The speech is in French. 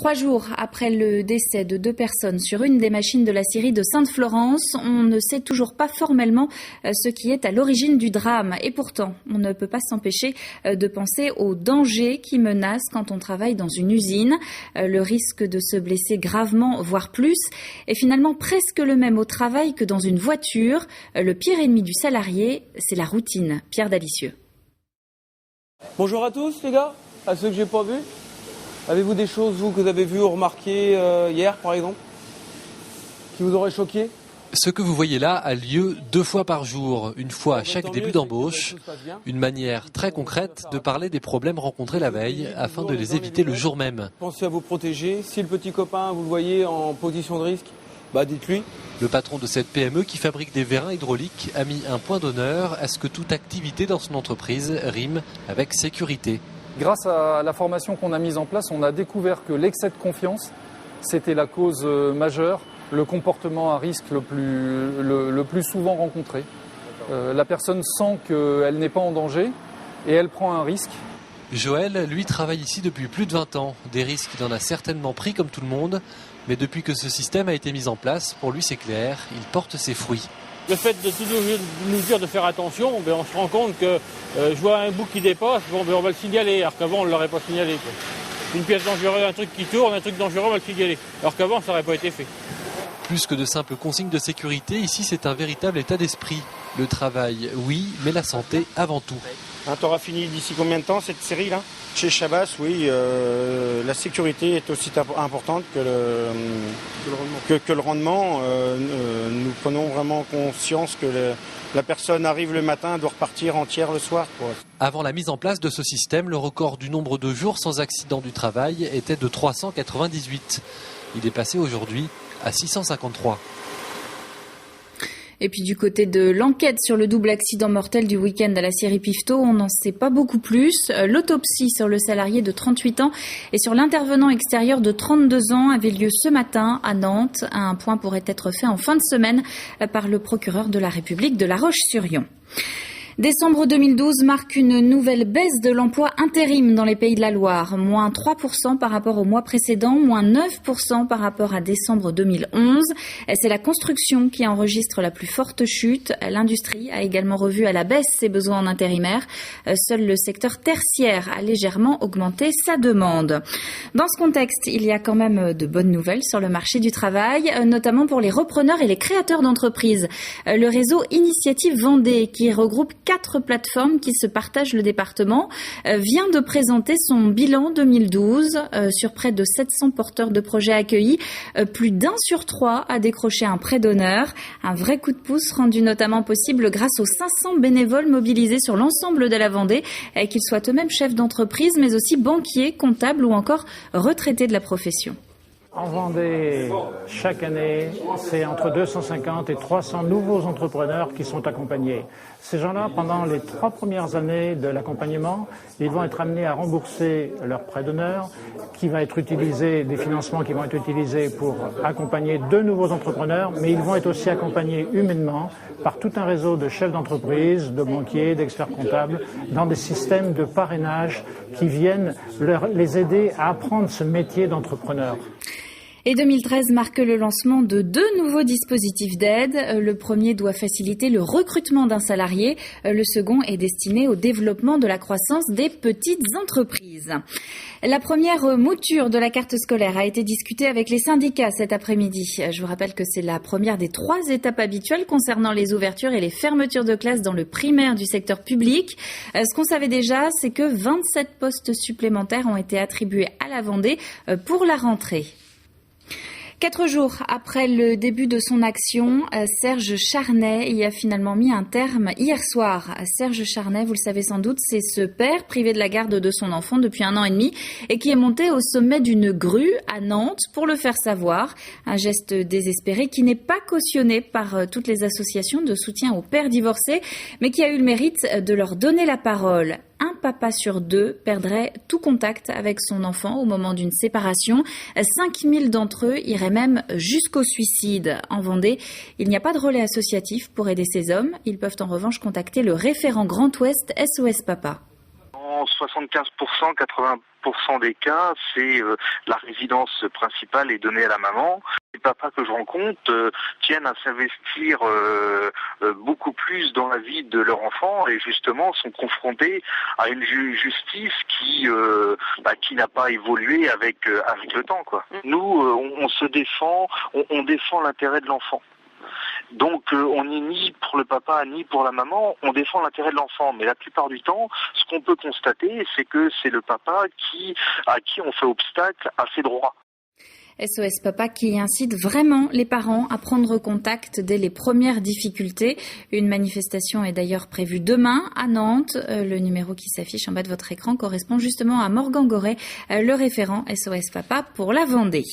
3 jours après le décès de 2 personnes sur une des machines de la scierie de Sainte-Florence, on ne sait toujours pas formellement ce qui est à l'origine du drame. Et pourtant, on ne peut pas s'empêcher de penser aux dangers qui menacent quand on travaille dans une usine. Le risque de se blesser gravement, voire plus, est finalement presque le même au travail que dans une voiture. Le pire ennemi du salarié, c'est la routine. Pierre Dalicieux. Bonjour à tous les gars, à ceux que j'ai pas vus. Avez-vous des choses, vous, que vous avez vues ou remarquées hier, par exemple, qui vous auraient choqué ? Ce que vous voyez là a lieu 2 fois par jour, une fois à chaque début d'embauche. Une manière très concrète de parler des problèmes rencontrés la veille afin de les éviter le jour même. Pensez à vous protéger. Si le petit copain, vous le voyez en position de risque, dites-lui. Le patron de cette PME qui fabrique des vérins hydrauliques a mis un point d'honneur à ce que toute activité dans son entreprise rime avec sécurité. Grâce à la formation qu'on a mise en place, on a découvert que l'excès de confiance, c'était la cause majeure, le comportement à risque le plus souvent rencontré. La personne sent qu'elle n'est pas en danger et elle prend un risque. Joël, lui, travaille ici depuis plus de 20 ans. Des risques, il en a certainement pris comme tout le monde. Mais depuis que ce système a été mis en place, pour lui c'est clair, il porte ses fruits. Le fait de nous dire de faire attention, on se rend compte que je vois un bout qui dépasse, on va le signaler, alors qu'avant on ne l'aurait pas signalé. Une pièce dangereuse, un truc qui tourne, un truc dangereux, on va le signaler, alors qu'avant ça n'aurait pas été fait. Plus que de simples consignes de sécurité, ici c'est un véritable état d'esprit. Le travail, oui, mais la santé avant tout. T'auras fini d'ici combien de temps cette série là ? Chez Chabas, oui, la sécurité est aussi importante que le rendement. Nous prenons vraiment conscience que la personne arrive le matin, doit repartir entière le soir, quoi. Avant la mise en place de ce système, le record du nombre de jours sans accident du travail était de 398. Il est passé aujourd'hui à 653. Et puis du côté de l'enquête sur le double accident mortel du week-end à la scierie Pifto, on n'en sait pas beaucoup plus. L'autopsie sur le salarié de 38 ans et sur l'intervenant extérieur de 32 ans avait lieu ce matin à Nantes. Un point pourrait être fait en fin de semaine par le procureur de la République de La Roche-sur-Yon. Décembre 2012 marque une nouvelle baisse de l'emploi intérim dans les Pays de la Loire. Moins 3% par rapport au mois précédent, moins 9% par rapport à décembre 2011. C'est la construction qui enregistre la plus forte chute. L'industrie a également revu à la baisse ses besoins en intérimaire. Seul le secteur tertiaire a légèrement augmenté sa demande. Dans ce contexte, il y a quand même de bonnes nouvelles sur le marché du travail, notamment pour les repreneurs et les créateurs d'entreprises. Le réseau Initiative Vendée, qui regroupe 4 plateformes qui se partagent le département, vient de présenter son bilan 2012 sur près de 700 porteurs de projets accueillis. Plus d'1 sur 3 a décroché un prêt d'honneur. Un vrai coup de pouce rendu notamment possible grâce aux 500 bénévoles mobilisés sur l'ensemble de la Vendée, qu'ils soient eux-mêmes chefs d'entreprise, mais aussi banquiers, comptables ou encore retraités de la profession. En Vendée, chaque année, c'est entre 250 et 300 nouveaux entrepreneurs qui sont accompagnés. Ces gens-là, pendant les 3 premières années de l'accompagnement, ils vont être amenés à rembourser leur prêt d'honneur, des financements qui vont être utilisés pour accompagner de nouveaux entrepreneurs, mais ils vont être aussi accompagnés humainement par tout un réseau de chefs d'entreprise, de banquiers, d'experts comptables, dans des systèmes de parrainage qui viennent les aider à apprendre ce métier d'entrepreneur. Et 2013 marque le lancement de 2 nouveaux dispositifs d'aide. Le premier doit faciliter le recrutement d'un salarié. Le second est destiné au développement de la croissance des petites entreprises. La première mouture de la carte scolaire a été discutée avec les syndicats cet après-midi. Je vous rappelle que c'est la première des 3 étapes habituelles concernant les ouvertures et les fermetures de classes dans le primaire du secteur public. Ce qu'on savait déjà, c'est que 27 postes supplémentaires ont été attribués à la Vendée pour la rentrée. 4 jours après le début de son action, Serge Charnay y a finalement mis un terme hier soir. Serge Charnay, vous le savez sans doute, c'est ce père privé de la garde de son enfant depuis 1 an et demi et qui est monté au sommet d'une grue à Nantes pour le faire savoir. Un geste désespéré qui n'est pas cautionné par toutes les associations de soutien aux pères divorcés, mais qui a eu le mérite de leur donner la parole. Un papa sur 2 perdrait tout contact avec son enfant au moment d'une séparation. 5000 d'entre eux iraient même jusqu'au suicide. En Vendée, il n'y a pas de relais associatif pour aider ces hommes. Ils peuvent en revanche contacter le référent Grand Ouest SOS Papa. dans 75%, 80% des cas, c'est la résidence principale est donnée à la maman. Les papas que je rencontre tiennent à s'investir beaucoup plus dans la vie de leur enfant et justement sont confrontés à une justice qui n'a pas évolué avec le temps, quoi. Nous, on se défend, on défend l'intérêt de l'enfant. Donc on n'est ni pour le papa ni pour la maman, on défend l'intérêt de l'enfant. Mais la plupart du temps, ce qu'on peut constater, c'est que c'est le papa à qui on fait obstacle à ses droits. SOS Papa qui incite vraiment les parents à prendre contact dès les premières difficultés. Une manifestation est d'ailleurs prévue demain à Nantes. Le numéro qui s'affiche en bas de votre écran correspond justement à Morgan Goret, le référent SOS Papa pour la Vendée.